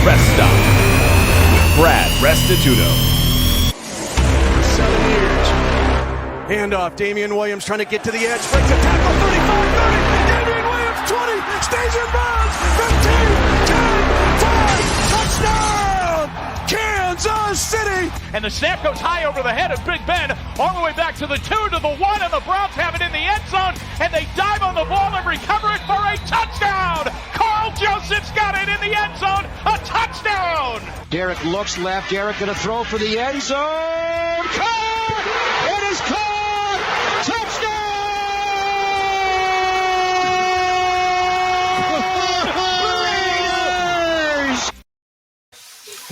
Rest Stop with Brad Restituto. 7 years. Handoff, Damian Williams trying to get to the edge, breaks a tackle, 35, 30, Damian Williams, 20, stays in bounds, 15, 10, 5, touchdown, Kansas City! And the snap goes high over the head of Big Ben, all the way back to the 2, to the 1, and the Browns have it in the end zone, and they dive on the ball and recover it for a touchdown! Carl Joseph's got it in the end zone, a touchdown! Derek looks left, Derek gonna throw for the end zone, caught! It is caught! Touchdown!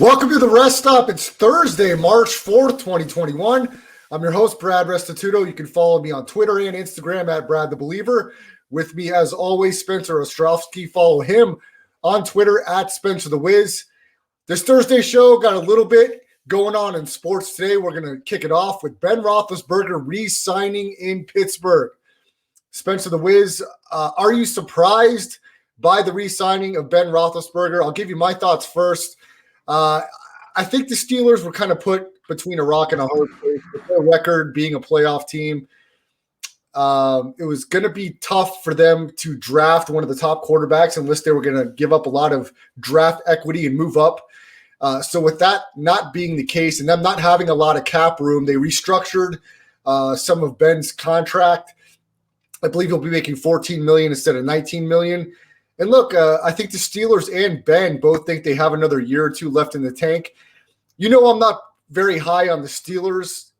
Welcome to the Rest Stop. It's Thursday, March 4th, 2021. I'm your host, Brad Restituto. You can follow me on Twitter and Instagram at Brad the Believer. With me, as always, Spencer Ostrowski. Follow him on Twitter at Spencer the Wiz. This Thursday show got a little bit going on in sports today. We're going to kick it off with Ben Roethlisberger re-signing in Pittsburgh. Spencer the Wiz, are you surprised by the re-signing of Ben Roethlisberger? I'll give you my thoughts first. I think the Steelers were kind of put between a rock and a hard place with their record being a playoff team. It was going to be tough for them to draft one of the top quarterbacks unless they were going to give up a lot of draft equity and move up. So with that not being the case and them not having a lot of cap room, they restructured some of Ben's contract. I believe he'll be making $14 million instead of $19 million. And look, I think the Steelers and Ben both think they have another year or two left in the tank. You know, I'm not very high on the Steelers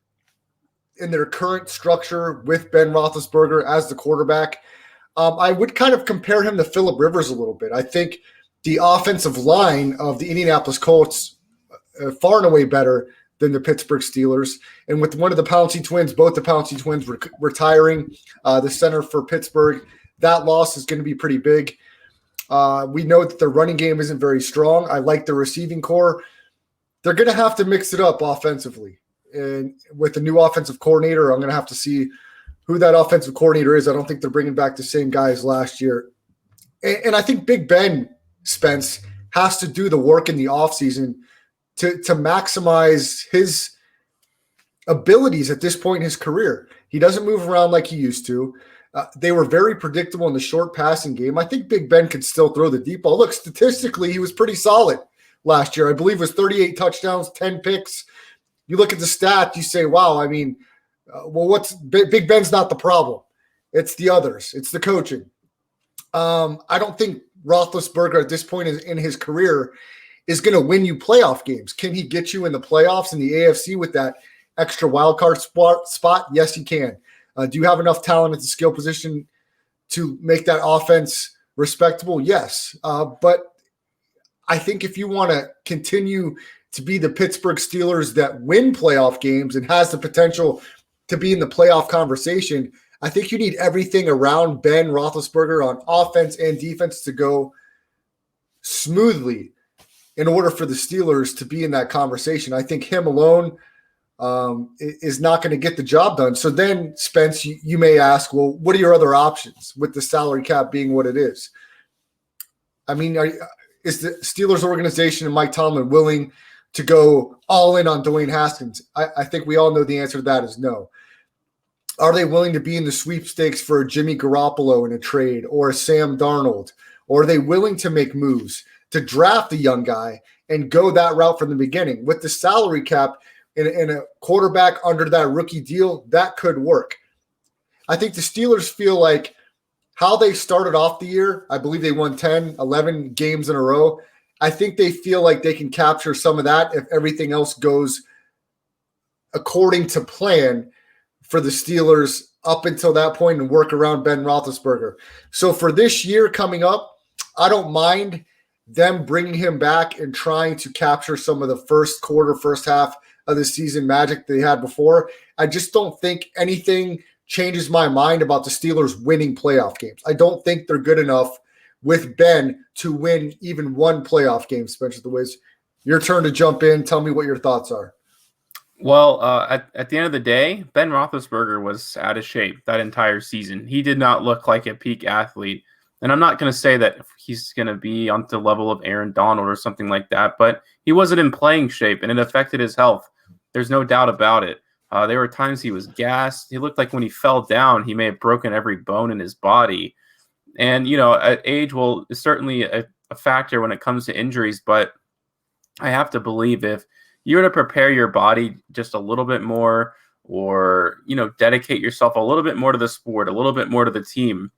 in their current structure with Ben Roethlisberger as the quarterback. I would kind of compare him to Phillip Rivers a little bit. I think the offensive line of the Indianapolis Colts far and away better than the Pittsburgh Steelers. And with one of the Pouncey twins, both the Pouncey twins retiring, the center for Pittsburgh, that loss is going to be pretty big. We know that their running game isn't very strong. I like the receiving core. They're going to have to mix it up offensively. And with the new offensive coordinator, I'm going to have to see who that offensive coordinator is. I don't think they're bringing back the same guys last year. And I think Big Ben, Spence, has to do the work in the offseason to maximize his abilities at this point in his career. He doesn't move around like he used to. They were very predictable in the short passing game. I think Big Ben could still throw the deep ball. Look, statistically, he was pretty solid last year. I believe it was 38 touchdowns, 10 picks. You look at the stat, you say, wow, I mean, what's Big Ben's not the problem. It's the others. It's the coaching. I don't think Roethlisberger at this point in his career is going to win you playoff games. Can he get you in the playoffs in the AFC with that extra wild card spot? Yes, he can. Do you have enough talent at the skill position to make that offense respectable? Yes. But I think if you want to continue to be the Pittsburgh Steelers that win playoff games and has the potential to be in the playoff conversation, I think you need everything around Ben Roethlisberger on offense and defense to go smoothly in order for the Steelers to be in that conversation. I think him alone is not going to get the job done. So then, Spence, you may ask, well, what are your other options with the salary cap being what it is? I mean, is the Steelers organization and Mike Tomlin willing to go all in on Dwayne Haskins? I think we all know the answer to that is no. Are they willing to be in the sweepstakes for a Jimmy Garoppolo in a trade or a Sam Darnold? Or are they willing to make moves to draft a young guy and go that route from the beginning? With the salary cap in a quarterback under that rookie deal, that could work. I think the Steelers feel like how they started off the year, I believe they won 10, 11 games in a row. I think they feel like they can capture some of that if everything else goes according to plan for the Steelers up until that point and work around Ben Roethlisberger. So for this year coming up, I don't mind them bringing him back and trying to capture some of the first half of the season magic they had before. I just don't think anything changes my mind about the Steelers winning playoff games. I don't think they're good enough with Ben to win even one playoff game. Spencer the Wiz, your turn to jump in. Tell me what your thoughts are. Well, at the end of the day, Ben Roethlisberger was out of shape that entire season. He did not look like a peak athlete And I'm not going to say that he's going to be on the level of Aaron Donald or something like that, but he wasn't in playing shape, and it affected his health. There's no doubt about it. There were times he was gassed. He looked like when he fell down, he may have broken every bone in his body. And, age is certainly a factor when it comes to injuries, but I have to believe if you were to prepare your body just a little bit more or, dedicate yourself a little bit more to the sport, a little bit more to the team,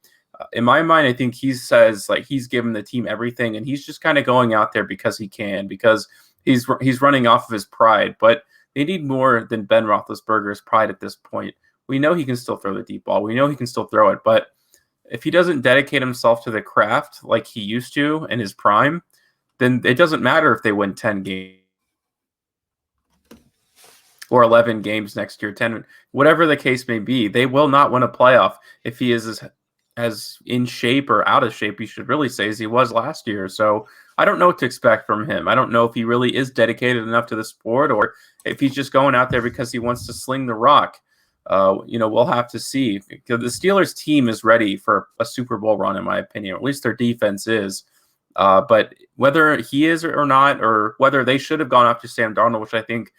in my mind, I think he says like he's given the team everything and he's just kind of going out there because he can, because he's running off of his pride. But they need more than Ben Roethlisberger's pride at this point. We know he can still throw the deep ball. We know he can still throw it. But if he doesn't dedicate himself to the craft like he used to in his prime, then it doesn't matter if they win 10 games or 11 games next year, 10, whatever the case may be. They will not win a playoff if he is as in shape or out of shape, you should really say, as he was last year. So I don't know what to expect from him. I don't know if he really is dedicated enough to the sport or if he's just going out there because he wants to sling the rock. We'll have to see. The Steelers team is ready for a Super Bowl run, in my opinion, or at least their defense is. But whether he is or not, or whether they should have gone after Sam Darnold, which I think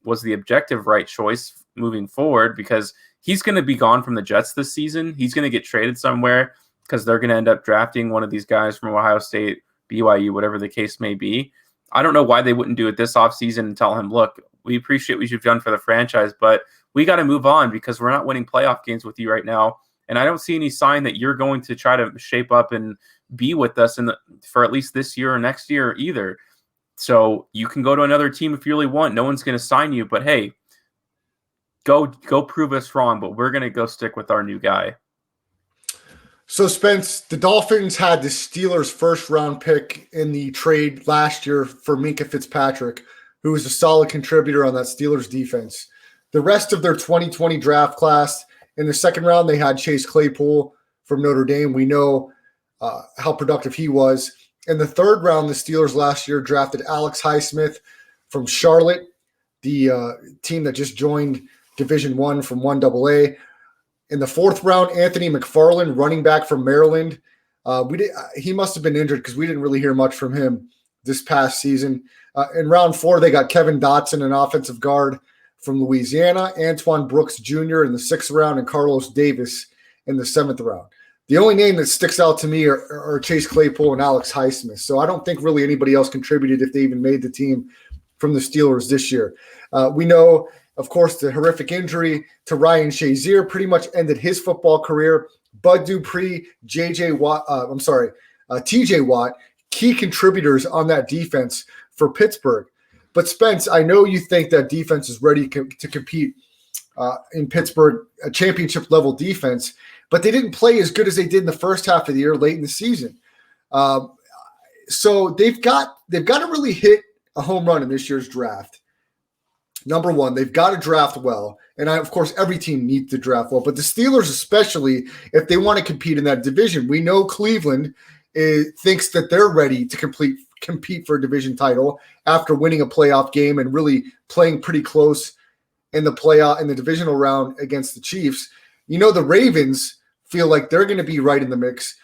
was the objective right choice moving forward, because he's going to be gone from the Jets this season. He's going to get traded somewhere because they're going to end up drafting one of these guys from Ohio State, BYU, whatever the case may be. I don't know why they wouldn't do it this offseason and tell him, look, we appreciate what you've done for the franchise, but we got to move on because we're not winning playoff games with you right now. And I don't see any sign that you're going to try to shape up and be with us for at least this year or next year either. So you can go to another team if you really want. No one's going to sign you, but hey, go prove us wrong, but we're going to go stick with our new guy. So, Spence, the Dolphins had the Steelers' first-round pick in the trade last year for Minkah Fitzpatrick, who was a solid contributor on that Steelers defense. The rest of their 2020 draft class, in the second round, they had Chase Claypool from Notre Dame. We know how productive he was. In the third round, the Steelers last year drafted Alex Highsmith from Charlotte, the team that just joined Division I from 1AA. In the fourth round, Anthony McFarland, running back from Maryland. He must have been injured because we didn't really hear much from him this past season. In round 4, they got Kevin Dotson, an offensive guard from Louisiana, Antoine Brooks Jr. in the 6th round, and Carlos Davis in the 7th round. The only name that sticks out to me are Chase Claypool and Alex Highsmith. So I don't think really anybody else contributed if they even made the team from the Steelers this year. We know, of course, the horrific injury to Ryan Shazier pretty much ended his football career. Bud Dupree, TJ Watt, key contributors on that defense for Pittsburgh. But Spence, I know you think that defense is ready to compete in Pittsburgh, a championship level defense, but they didn't play as good as they did in the first half of the year, late in the season. So they've got to really hit a home run in this year's draft. Number one, they've got to draft well. And of course, every team needs to draft well, but the Steelers, especially if they want to compete in that division. We know Cleveland thinks that they're ready to compete for a division title after winning a playoff game and really playing pretty close in the divisional round against the Chiefs. You know, the Ravens feel like they're going to be right in the mix.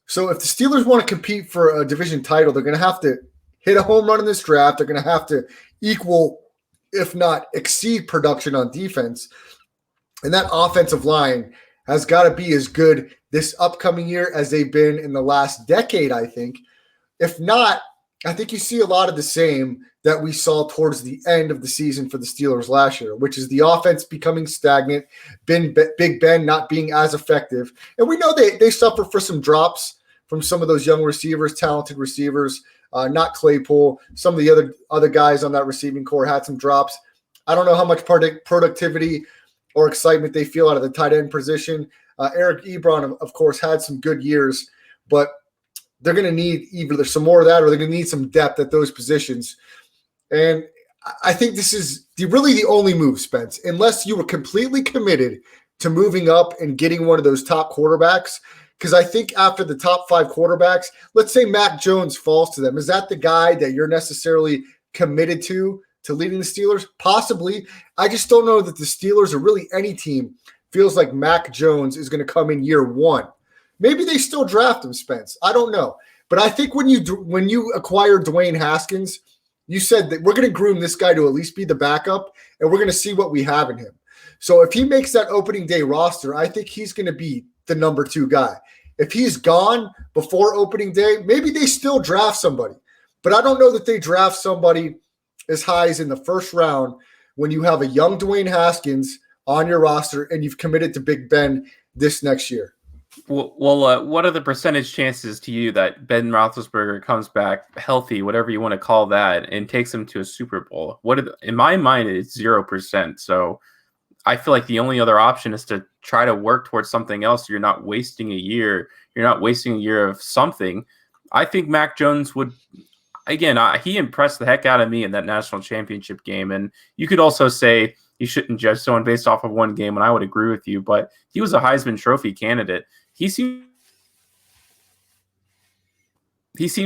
So if the Steelers want to compete for a division title, they're going to have to hit a home run in this draft. They're going to have to equal, if not exceed, production on defense. And that offensive line has got to be as good this upcoming year as they've been in the last decade, I think. If not, I think you see a lot of the same that we saw towards the end of the season for the Steelers last year, which is the offense becoming stagnant, Big Ben not being as effective. And we know they suffer for some drops from some of those young receivers, talented receivers, not Claypool. Some of the other guys on that receiving core had some drops. I don't know how much productivity or excitement they feel out of the tight end position. Eric Ebron, of course, had some good years, but they're going to need either some more of that or they're going to need some depth at those positions. And I think this is really the only move, Spence, unless you were completely committed to moving up and getting one of those top quarterbacks. Because I think after the top 5 quarterbacks, let's say Mac Jones falls to them. Is that the guy that you're necessarily committed to leading the Steelers? Possibly. I just don't know that the Steelers or really any team feels like Mac Jones is going to come in year 1 Maybe they still draft him, Spence. I don't know. But I think when you acquire Dwayne Haskins, you said that we're going to groom this guy to at least be the backup, and we're going to see what we have in him. So if he makes that opening day roster, I think he's going to be the number 2 guy. If he's gone before opening day, maybe they still draft somebody. But I don't know that they draft somebody as high as in the first round when you have a young Dwayne Haskins on your roster and you've committed to Big Ben this next year. Well, what are the percentage chances to you that Ben Roethlisberger comes back healthy, whatever you want to call that, and takes him to a Super Bowl? In my mind, it's 0%. So I feel like the only other option is to try to work towards something else. You're not wasting a year. You're not wasting a year of something. I think Mac Jones would, again, he impressed the heck out of me in that national championship game. And you could also say you shouldn't judge someone based off of one game, and I would agree with you. But he was a Heisman Trophy candidate. He seems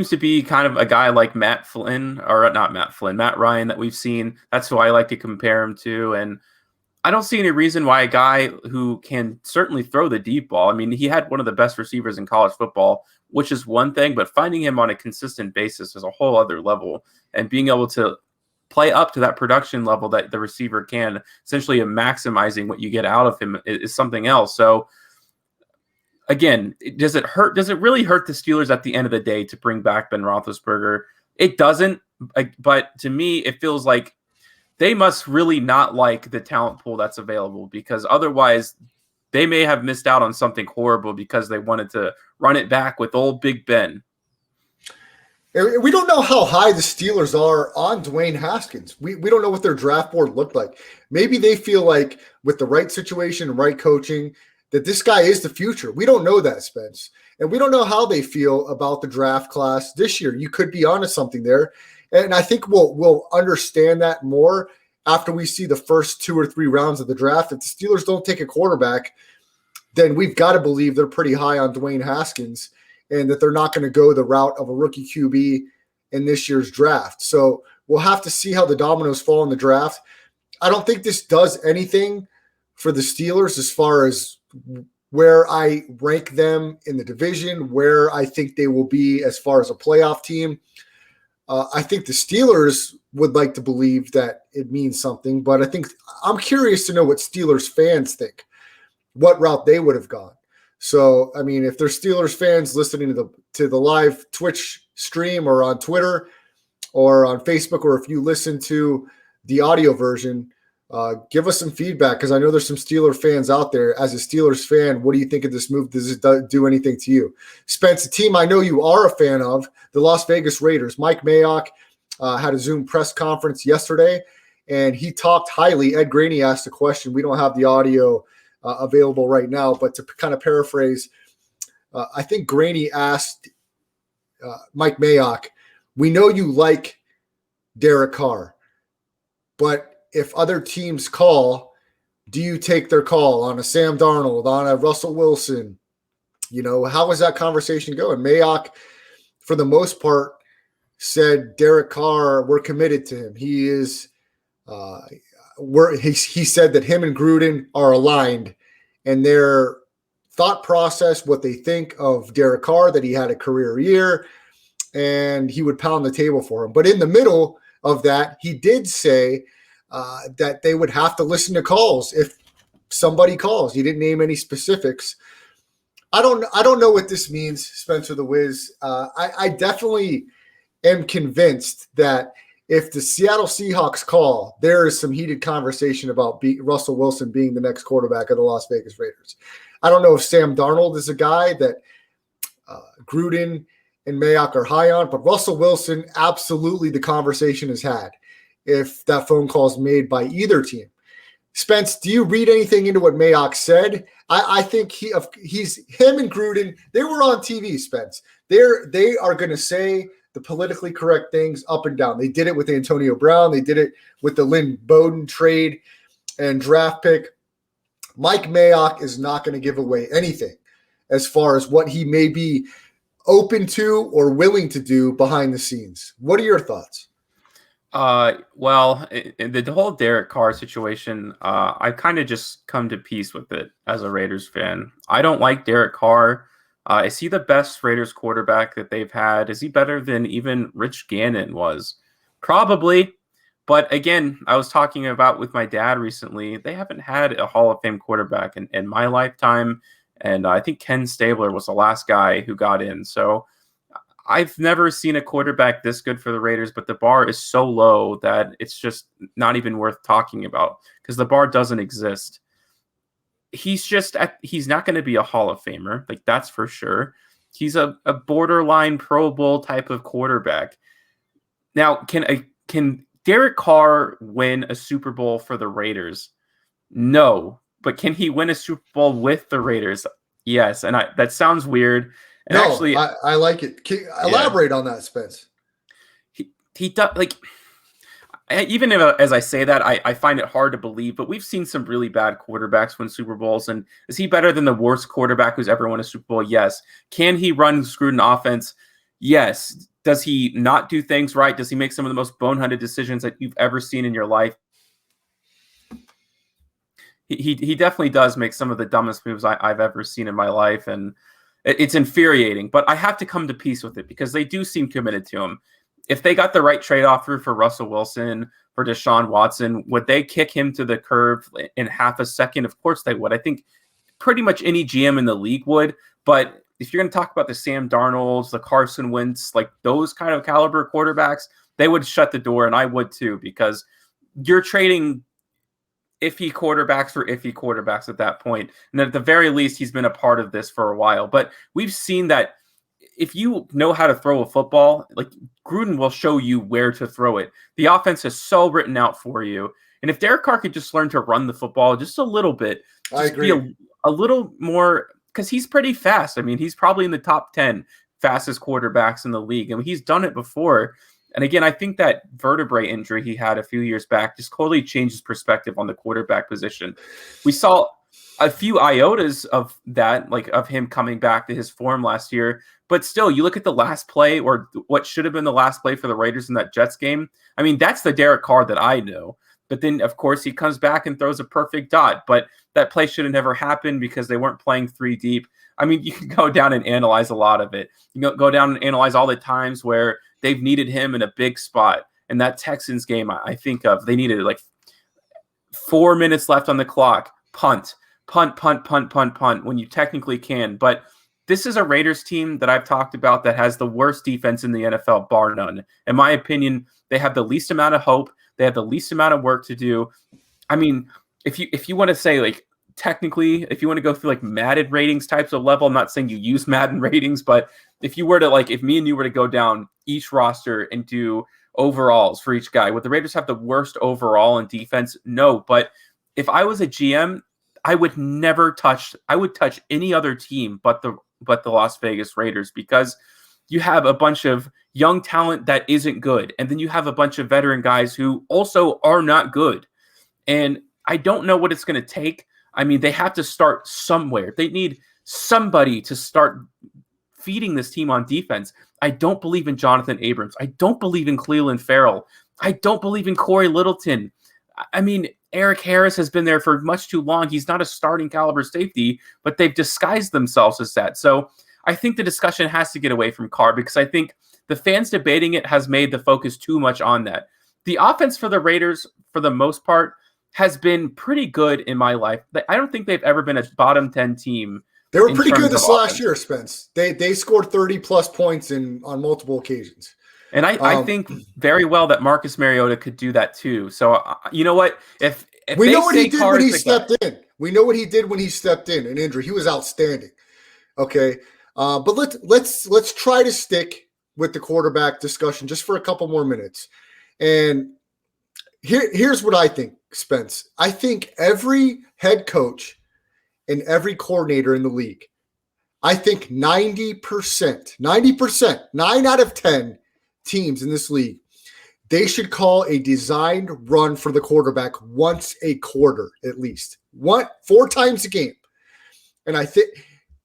to be kind of a guy like Matt Ryan that we've seen. That's who I like to compare him to. And I don't see any reason why a guy who can certainly throw the deep ball. I mean, he had one of the best receivers in college football, which is one thing, but finding him on a consistent basis is a whole other level. And being able to play up to that production level that the receiver can, essentially maximizing what you get out of him, is something else. So, again, does it hurt? Does it really hurt the Steelers at the end of the day to bring back Ben Roethlisberger? It doesn't, but to me, it feels like they must really not like the talent pool that's available, because otherwise they may have missed out on something horrible because they wanted to run it back with old Big Ben. We don't know how high the Steelers are on Dwayne Haskins. We don't know what their draft board looked like. Maybe they feel like with the right situation and right coaching that this guy is the future. We don't know that, Spence. And we don't know how they feel about the draft class this year. You could be onto something there. And I think we'll understand that more after we see the first 2 or 3 rounds of the draft. If the Steelers don't take a quarterback, then we've got to believe they're pretty high on Dwayne Haskins and that they're not going to go the route of a rookie QB in this year's draft. So we'll have to see how the dominoes fall in the draft. I don't think this does anything for the Steelers as far as where I rank them in the division, where I think they will be as far as a playoff team. I think the Steelers would like to believe that it means something, but I'm curious to know what Steelers fans think, what route they would have gone. So, I mean, if there's Steelers fans listening to the live Twitch stream or on Twitter or on Facebook, or if you listen to the audio version, give us some feedback, because I know there's some Steeler fans out there. As a Steelers fan, what do you think of this move? Does it do anything to you? Spence, a team I know you are a fan of, the Las Vegas Raiders. Mike Mayock had a Zoom press conference yesterday, and he talked highly. Ed Graney asked a question. We don't have the audio available right now, but to kind of paraphrase, I think Graney asked Mike Mayock, we know you like Derek Carr, but if other teams call, do you take their call on a Sam Darnold, on a Russell Wilson? You know, how is that conversation going? Mayock, for the most part, said Derek Carr, we're committed to him. He is he said that him and Gruden are aligned, and their thought process, what they think of Derek Carr, that he had a career year, and he would pound the table for him. But in the middle of that, he did say that they would have to listen to calls if somebody calls. He didn't name any specifics. I don't know what this means, Spencer the Wiz. I definitely am convinced that if the Seattle Seahawks call, there is some heated conversation about Russell Wilson being the next quarterback of the Las Vegas Raiders. I don't know if Sam Darnold is a guy that Gruden and Mayock are high on, but Russell Wilson, absolutely the conversation is had if that phone call is made by either team. Spence, do you read anything into what Mayock said? I think he's him and Gruden, they were on TV, Spence. They are going to say the politically correct things up and down. They did it with Antonio Brown. They did it with the Lynn Bowden trade and draft pick. Mike Mayock is not going to give away anything as far as what he may be open to or willing to do behind the scenes. What are your thoughts? Well, the whole Derek Carr situation, I've kind of just come to peace with it as a Raiders fan. I don't like Derek Carr. Is he the best Raiders quarterback that they've had? Is he better than even Rich Gannon was? Probably. But again, I was talking about with my dad recently, they haven't had a Hall of Fame quarterback in my lifetime. And I think Ken Stabler was the last guy who got in. So I've never seen a quarterback this good for the Raiders, but the bar is so low that it's just not even worth talking about because the bar doesn't exist. He's not going to be a Hall of Famer. Like, that's for sure. He's a borderline Pro Bowl type of quarterback. Now, can Derek Carr win a Super Bowl for the Raiders? No. But can he win a Super Bowl with the Raiders? Yes. And that sounds weird. And no, actually, I like it. Elaborate on that, Spence. He does, like, even as I say that, I find it hard to believe, but we've seen some really bad quarterbacks win Super Bowls. And is he better than the worst quarterback who's ever won a Super Bowl? Yes. Can he run Gruden offense? Yes. Does he not do things right? Does he make some of the most boneheaded decisions that you've ever seen in your life? He definitely does make some of the dumbest moves I've ever seen in my life. And it's infuriating, but I have to come to peace with it because they do seem committed to him. If they got the right trade offer for Russell Wilson, for Deshaun Watson, would they kick him to the curb in half a second? Of course they would. I think pretty much any GM in the league would. But if you're going to talk about the Sam Darnolds, the Carson Wentz, like those kind of caliber quarterbacks, they would shut the door, and I would too, because you're trading iffy quarterbacks for iffy quarterbacks at that point. And at the very least, he's been a part of this for a while. But we've seen that if you know how to throw a football, like Gruden will show you where to throw it. The offense is so written out for you. And if Derek Carr could just learn to run the football just a little bit, I agree. Be a little more, because he's pretty fast. I mean, he's probably in the top 10 fastest quarterbacks in the league. I mean, he's done it before. And again, I think that vertebrae injury he had a few years back just totally changed his perspective on the quarterback position. We saw a few iotas of that, like of him coming back to his form last year. But still, you look at the last play, or what should have been the last play for the Raiders in that Jets game. I mean, that's the Derek Carr that I know. But then, of course, he comes back and throws a perfect dot. But that play should have never happened because they weren't playing three deep. I mean, you can go down and analyze a lot of it. You can go down and analyze all the times where they've needed him in a big spot. And that Texans game, I think of, they needed like 4 minutes left on the clock. Punt, when you technically can. But this is a Raiders team that I've talked about that has the worst defense in the NFL, bar none. In my opinion, they have the least amount of hope. They have the least amount of work to do. I mean, if you want to say, like, technically, if you want to go through like Madden ratings types of level, I'm not saying you use Madden ratings, but if you were to, like, if me and you were to go down each roster and do overalls for each guy, would the Raiders have the worst overall in defense? No. But if I was a GM, I would touch any other team but the Las Vegas Raiders, because you have a bunch of young talent that isn't good. And then you have a bunch of veteran guys who also are not good. And I don't know what it's going to take. I mean, they have to start somewhere. They need somebody to start feeding this team on defense. I don't believe in Jonathan Abrams. I don't believe in Cleveland Farrell. I don't believe in Corey Littleton. I mean, Eric Harris has been there for much too long. He's not a starting caliber safety, but they've disguised themselves as that. So I think the discussion has to get away from Carr, because I think the fans debating it has made the focus too much on that. The offense for the Raiders, for the most part, has been pretty good in my life. I don't think they've ever been a bottom 10 team. They were pretty good this last year, Spence. They scored 30-plus points on multiple occasions. And I think very well that Marcus Mariota could do that too. So you know what? If we know what he did when he stepped in. We know what he did when he stepped in an injury. He was outstanding. Okay. But let's try to stick with the quarterback discussion just for a couple more minutes. And here's what I think, Spence. I think every head coach and every coordinator in the league, I think 90%, 9 out of 10 teams in this league, they should call a designed run for the quarterback once a quarter at least. 4 times a game. And I think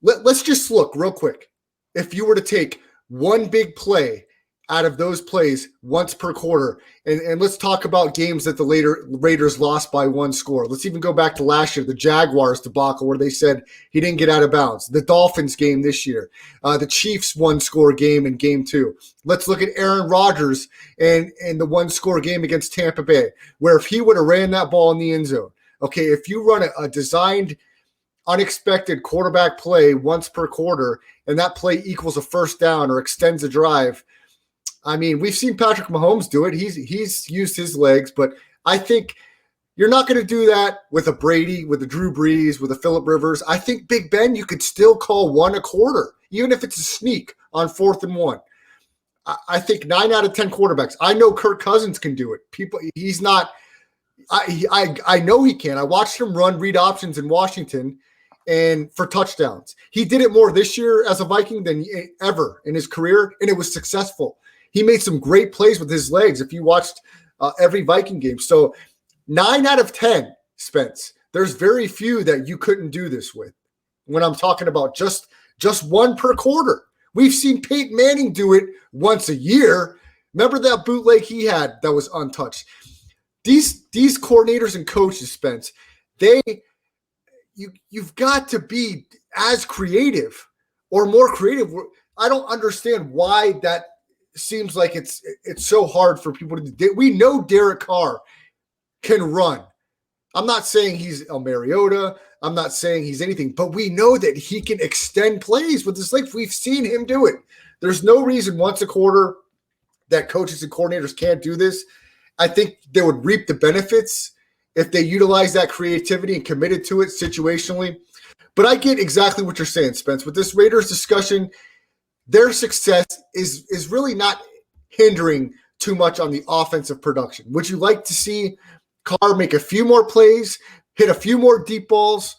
let's just look real quick. If you were to take one big play out of those plays once per quarter. And let's talk about games that the Raiders lost by 1 score. Let's even go back to last year, the Jaguars debacle, where they said he didn't get out of bounds. The Dolphins game this year. The Chiefs 1-score game in game 2. Let's look at Aaron Rodgers and the 1-score game against Tampa Bay, where if he would have ran that ball in the end zone, okay, if you run a designed unexpected quarterback play once per quarter and that play equals a first down or extends a drive, I mean, we've seen Patrick Mahomes do it. He's used his legs, but I think you're not going to do that with a Brady, with a Drew Brees, with a Phillip Rivers. I think Big Ben, you could still call 1 a quarter, even if it's a sneak on 4th and 1. I think 9 out of 10 quarterbacks. I know Kirk Cousins can do it. He's not. I know he can. I watched him run read options in Washington and for touchdowns. He did it more this year as a Viking than ever in his career, and it was successful. He made some great plays with his legs if you watched every Viking game. So 9 out of 10, Spence. There's very few that you couldn't do this with when I'm talking about just 1 per quarter. We've seen Peyton Manning do it once a year. Remember that bootleg he had that was untouched? These coordinators and coaches, Spence, you've got to be as creative or more creative. I don't understand why that seems like it's so hard for people to do. We know Derek Carr can run. I'm not saying he's a Mariota. I'm not saying he's anything, but we know that he can extend plays with his legs. We've seen him do it. There's no reason once a quarter that coaches and coordinators can't do this. I think they would reap the benefits if they utilize that creativity and committed to it situationally. But I get exactly what you're saying, Spence. With this Raiders discussion, their success is really not hindering too much on the offensive production. Would you like to see Carr make a few more plays, hit a few more deep balls?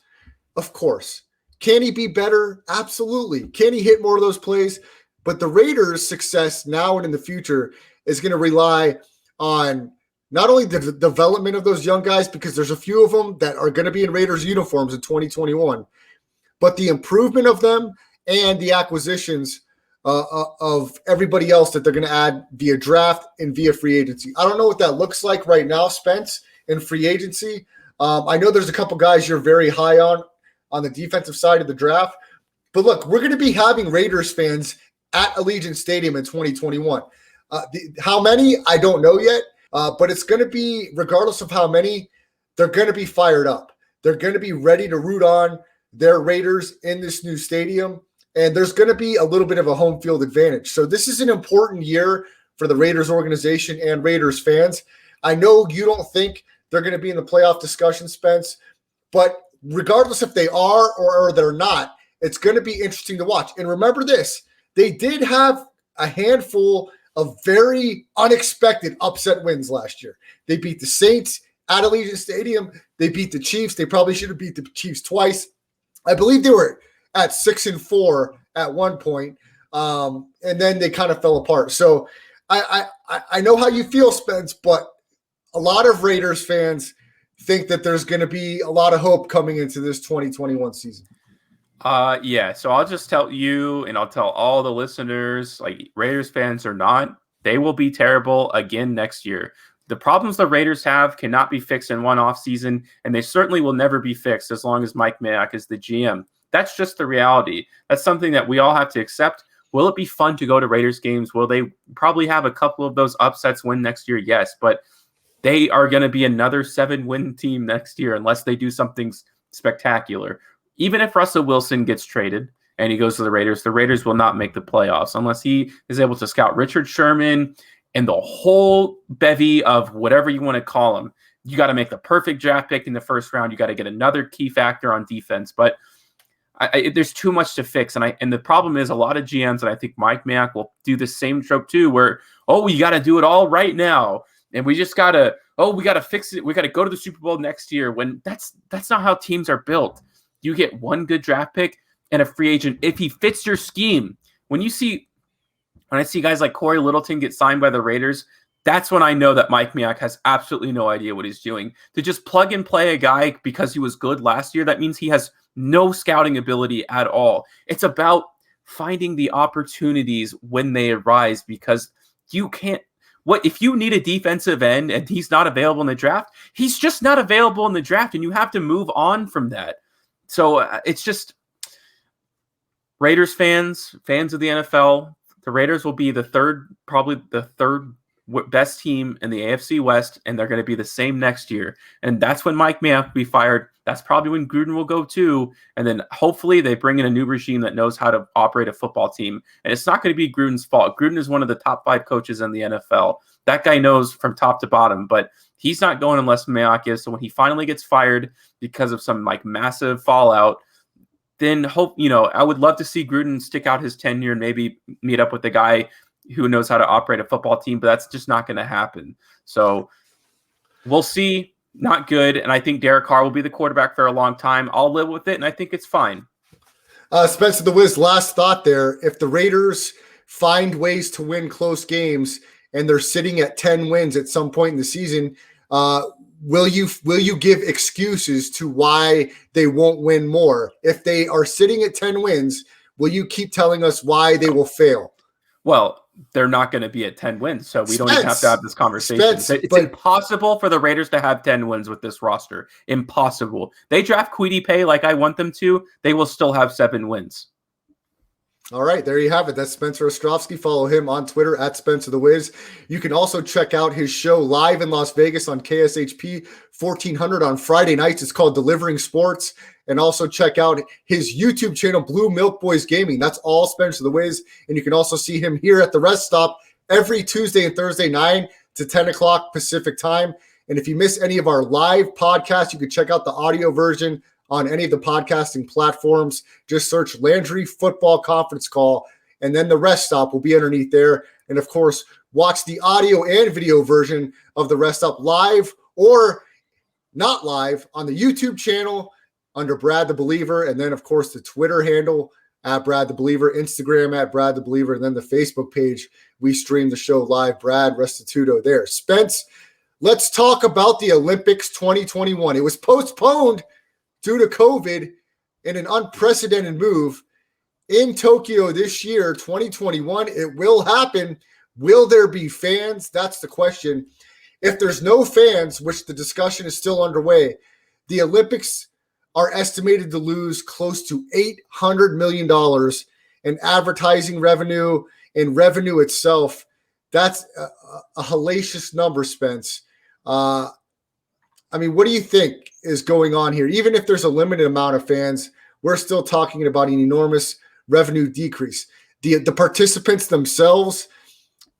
Of course. Can he be better? Absolutely. Can he hit more of those plays? But the Raiders' success now and in the future is going to rely on not only the development of those young guys, because there's a few of them that are going to be in Raiders uniforms in 2021, but the improvement of them and the acquisitions of everybody else that they're going to add via draft and via free agency. I don't know what that looks like right now, Spence, in free agency. I know there's a couple guys you're very high on the defensive side of the draft. But look, we're going to be having Raiders fans at Allegiant Stadium in 2021. How many? I don't know yet. But it's going to be, regardless of how many, they're going to be fired up. They're going to be ready to root on their Raiders in this new stadium. And there's going to be a little bit of a home field advantage. So this is an important year for the Raiders organization and Raiders fans. I know you don't think they're going to be in the playoff discussion, Spence, but regardless if they are or they're not, it's going to be interesting to watch. And remember this, they did have a handful of very unexpected upset wins last year. They beat the Saints at Allegiant Stadium. They beat the Chiefs. They probably should have beat the Chiefs twice. I believe they were at 6-4 at one point, and then they kind of fell apart. So I know how you feel, Spence, but a lot of Raiders fans think that there's going to be a lot of hope coming into this 2021 season. Yeah, so I'll just tell you, and I'll tell all the listeners, like Raiders fans or not, they will be terrible again next year. The problems the Raiders have cannot be fixed in one off season, and they certainly will never be fixed as long as Mike Mayock is the GM. That's just the reality. That's something that we all have to accept. Will it be fun to go to Raiders games? Will they probably have a couple of those upsets win next year? Yes, but they are going to be another 7-win team next year unless they do something spectacular. Even if Russell Wilson gets traded and he goes to the Raiders will not make the playoffs unless he is able to scout Richard Sherman and the whole bevy of whatever you want to call them. You got to make the perfect draft pick in the first round. You got to get another key factor on defense. But there's too much to fix. And the problem is a lot of GMs, and I think Mike Mayock will do the same trope too, where, we got to do it all right now. And we just got to, we got to fix it. We got to go to the Super Bowl next year, when that's not how teams are built. You get one good draft pick and a free agent if he fits your scheme. When I see guys like Corey Littleton get signed by the Raiders, that's when I know that Mike Mayock has absolutely no idea what he's doing. To just plug and play a guy because he was good last year, that means he has no scouting ability at all. It's about finding the opportunities when they arise, because you can't. What if you need a defensive end and he's not available in the draft? He's just not available in the draft, and you have to move on from that. So it's just Raiders fans of the NFL. The Raiders will be probably the third best team in the AFC West, and they're going to be the same next year. And that's when Mike Mayock will be fired. That's probably when Gruden will go too. And then hopefully they bring in a new regime that knows how to operate a football team. And it's not going to be Gruden's fault. Gruden is one of the top 5 coaches in the NFL. That guy knows from top to bottom, but he's not going unless Mayock is. So when he finally gets fired because of some like massive fallout, then I would love to see Gruden stick out his tenure and maybe meet up with the guy who knows how to operate a football team, but that's just not going to happen. So we'll see. Not good. And I think Derek Carr will be the quarterback for a long time. I'll live with it, and I think it's fine. Spencer the Wiz, last thought there. If the Raiders find ways to win close games and they're sitting at 10 wins at some point in the season, will you give excuses to why they won't win more? If they are sitting at 10 wins, will you keep telling us why they will fail? Well, they're not going to be at 10 wins, so we don't even have to have this conversation. It's impossible for the Raiders to have 10 wins with this roster. Impossible. They draft Kwity Paye like I want them to, they will still have 7 wins. All right, there you have it. That's Spencer Ostrovsky. Follow him on Twitter at Spencer the Wiz. You can also check out his show live in Las Vegas on KSHP 1400 on Friday nights. It's called Delivering Sports. And also check out his YouTube channel, Blue Milk Boys Gaming. That's all Spencer the Wiz. And you can also see him here at the Rest Stop every Tuesday and Thursday, 9 to 10 o'clock Pacific time. And if you miss any of our live podcasts, you can check out the audio version on any of the podcasting platforms. Just search Landry Football Conference Call, and then the Rest Stop will be underneath there. And of course, watch the audio and video version of the Rest Stop live or not live on the YouTube channel under Brad the Believer, and then of course the Twitter handle at Brad the Believer, Instagram at Brad the Believer, and then the Facebook page. We stream the show live. Brad Restituto there. Spence, let's talk about the Olympics 2021. It was postponed due to COVID in an unprecedented move in Tokyo this year, 2021. It will happen. Will there be fans? That's the question. If there's no fans, which the discussion is still underway, the Olympics are estimated to lose close to $800 million in advertising revenue and revenue itself. That's a hellacious number, Spence. I mean, what do you think is going on here? Even if there's a limited amount of fans, we're still talking about an enormous revenue decrease. The participants themselves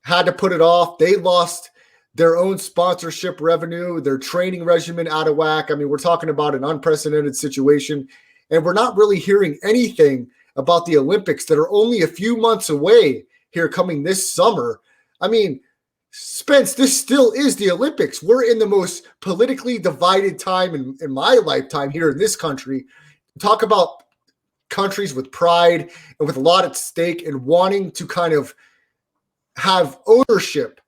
had to put it off. They lost their own sponsorship revenue, their training regimen out of whack. I mean, we're talking about an unprecedented situation, and we're not really hearing anything about the Olympics that are only a few months away here coming this summer. I mean, Spence, this still is the Olympics. We're in the most politically divided time in my lifetime here in this country. Talk about countries with pride and with a lot at stake and wanting to kind of have ownership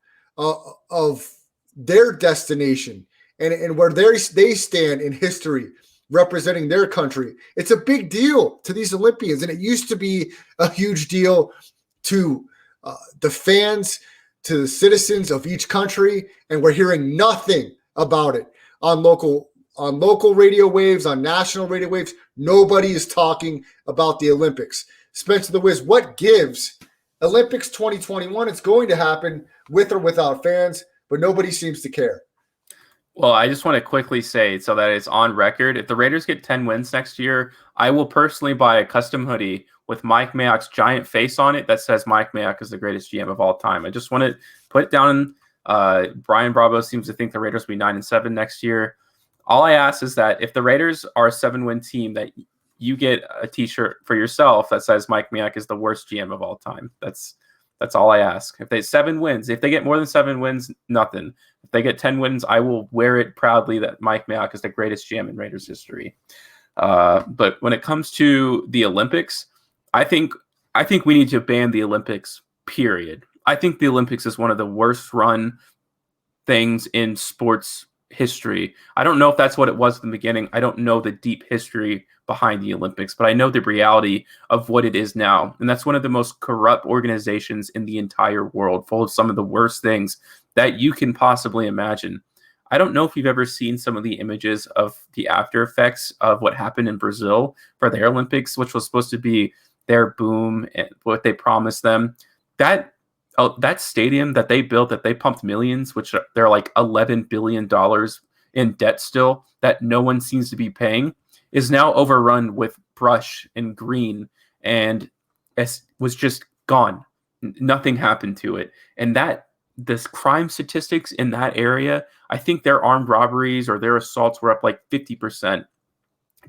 of their destination and where they stand in history representing their country. It's a big deal to these Olympians, and it used to be a huge deal to the fans, to the citizens of each country, and we're hearing nothing about it on local radio waves, on national radio waves. Nobody is talking about the Olympics. Spencer the Wiz, what gives? Olympics 2021, it's going to happen with or without fans, but nobody seems to care. Well, I just want to quickly say so that it's on record. If the Raiders get 10 wins next year, I will personally buy a custom hoodie with Mike Mayock's giant face on it that says Mike Mayock is the greatest GM of all time. I just want to put it down. Brian Bravo seems to think the Raiders will be 9-7 next year. All I ask is that if the Raiders are a 7-win team, that you get a t-shirt for yourself that says Mike Mayock is the worst GM of all time. That's all I ask. If they 7 wins, if they get more than 7 wins, nothing. If they get 10 wins, I will wear it proudly that Mike Mayock is the greatest GM in Raiders history. But when it comes to the Olympics, I think we need to ban the Olympics, period. I think the Olympics is one of the worst run things in sports history. I don't know if that's what it was in the beginning. I don't know the deep history behind the Olympics, but I know the reality of what it is now. And that's one of the most corrupt organizations in the entire world, full of some of the worst things that you can possibly imagine. I don't know if you've ever seen some of the images of the after effects of what happened in Brazil for their Olympics, which was supposed to be their boom and what they promised them. That stadium that they built, that they pumped millions, which they're like $11 billion in debt still, that no one seems to be paying, is now overrun with brush and green, and it was just gone. Nothing happened to it. And this crime statistics in that area, I think their armed robberies or their assaults were up like 50%.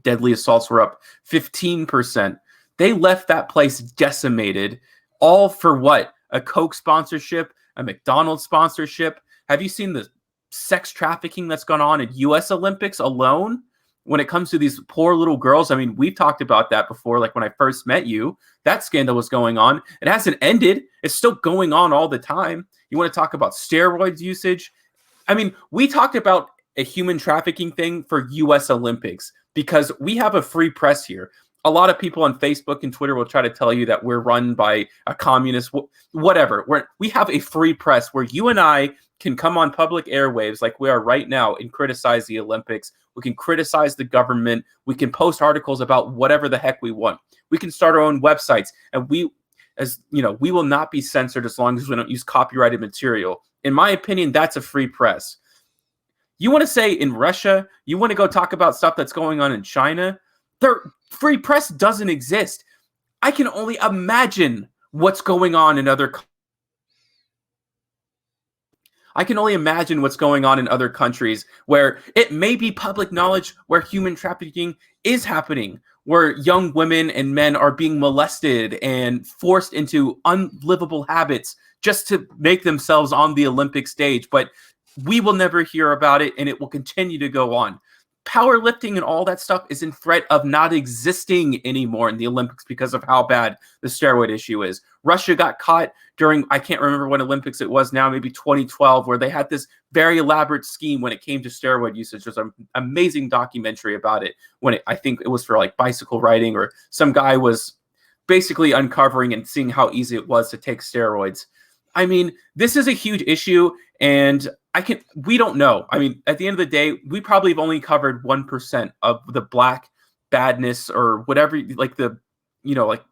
Deadly assaults were up 15%. They left that place decimated, all for what? A Coke sponsorship, a McDonald's sponsorship. Have you seen the sex trafficking that's gone on in U.S. Olympics alone when it comes to these poor little girls? I mean, we've talked about that before, like when I first met you. That scandal was going on. It hasn't ended. It's still going on all the time. You want to talk about steroids usage? I mean, we talked about a human trafficking thing for U.S. Olympics because we have a free press here. A lot of people on Facebook and Twitter will try to tell you that we're run by a communist, whatever. We have a free press where you and I can come on public airwaves like we are right now and criticize the Olympics. We can criticize the government. We can post articles about whatever the heck we want. We can start our own websites, and we will not be censored as long as we don't use copyrighted material. In my opinion, that's a free press. You want to say in Russia, you want to go talk about stuff that's going on in China, their free press doesn't exist. I can only imagine what's going on in other countries where it may be public knowledge where human trafficking is happening, where young women and men are being molested and forced into unlivable habits just to make themselves on the Olympic stage. But we will never hear about it, and it will continue to go on. Powerlifting and all that stuff is in threat of not existing anymore in the Olympics because of how bad the steroid issue is. Russia got caught during, I can't remember what Olympics it was now, maybe 2012, where they had this very elaborate scheme when it came to steroid usage. There's an amazing documentary about it I think it was for like bicycle riding, or some guy was basically uncovering and seeing how easy it was to take steroids. I mean, this is a huge issue, and we don't know. I mean, at the end of the day, we probably have only covered 1% of the black badness or whatever, like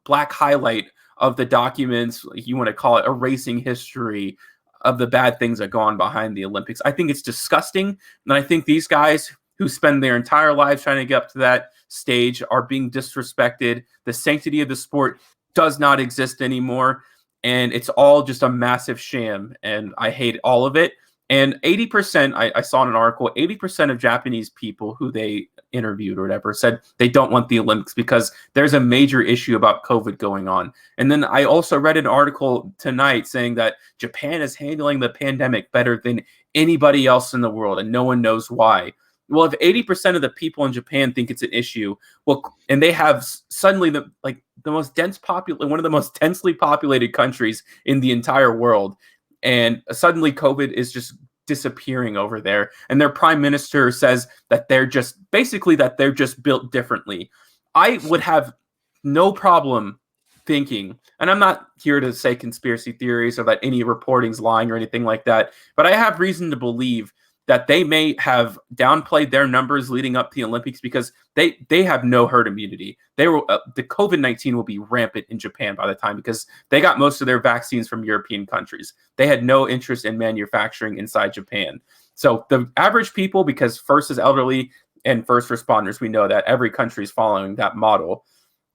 black highlight of the documents, like you want to call it, erasing history of the bad things that go on behind the Olympics. I think it's disgusting. And I think these guys who spend their entire lives trying to get up to that stage are being disrespected. The sanctity of the sport does not exist anymore. And it's all just a massive sham. And I hate all of it. And 80%, I saw in an article, 80% of Japanese people who they interviewed or whatever said they don't want the Olympics because there's a major issue about COVID going on. And then I also read an article tonight saying that Japan is handling the pandemic better than anybody else in the world, and no one knows why. Well, if 80% of the people in Japan think it's an issue, and they have suddenly one of the most densely populated countries in the entire world, and suddenly COVID is just disappearing over there. And their prime minister says that they're just built differently. I would have no problem thinking, and I'm not here to say conspiracy theories or that any reporting's lying or anything like that, but I have reason to believe that they may have downplayed their numbers leading up to the Olympics because they have no herd immunity. The COVID-19 will be rampant in Japan by the time, because they got most of their vaccines from European countries. They had no interest in manufacturing inside Japan. So the average people, because first is elderly and first responders, we know that every country is following that model.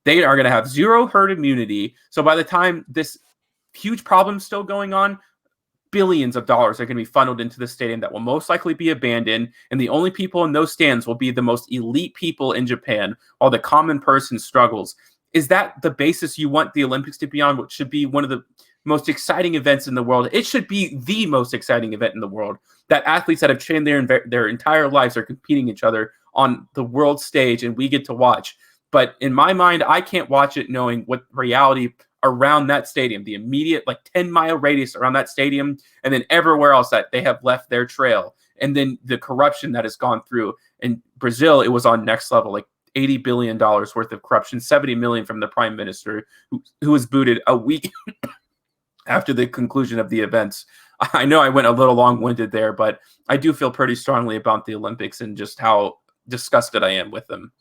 They are going to have zero herd immunity. So by the time this huge problem is still going on, billions of dollars are going to be funneled into the stadium that will most likely be abandoned, and the only people in those stands will be the most elite people in Japan, while the common person struggles. Is that the basis you want the Olympics to be on, which should be one of the most exciting events in the world? It should be the most exciting event in the world, that athletes that have trained their entire lives are competing each other on the world stage, and we get to watch. But in my mind, I can't watch it knowing what reality around that stadium, the immediate 10-mile radius around that stadium, and then everywhere else that they have left their trail. And then the corruption that has gone through. In Brazil, it was on next level, like $80 billion worth of corruption, 70 million from the prime minister who was booted a week after the conclusion of the events. I know I went a little long-winded there, but I do feel pretty strongly about the Olympics and just how disgusted I am with them.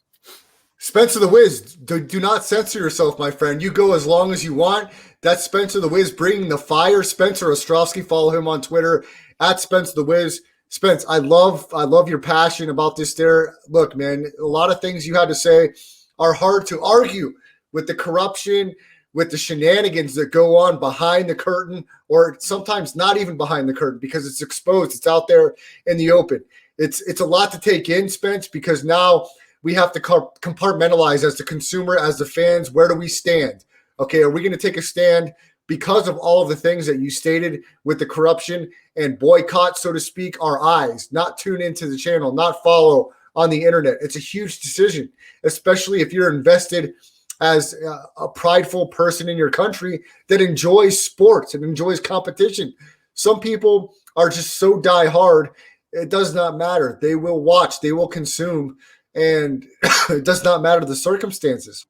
Spencer the Wiz, do not censor yourself, my friend. You go as long as you want. That's Spencer the Wiz bringing the fire. Spencer Ostrowski, follow him on Twitter at Spencer the Wiz. Spence, I love your passion about this there. Look, man, a lot of things you had to say are hard to argue with the corruption, with the shenanigans that go on behind the curtain, or sometimes not even behind the curtain because it's exposed. It's out there in the open. It's a lot to take in, Spence, because now we have to compartmentalize as the consumer, as the fans. Where do we stand? Okay, are we going to take a stand because of all of the things that you stated with the corruption and boycott, so to speak, our eyes, not tune into the channel, not follow on the internet? It's a huge decision, especially if you're invested as a prideful person in your country that enjoys sports and enjoys competition. Some people are just so die hard, it does not matter. They will watch, they will consume, and it does not matter the circumstances.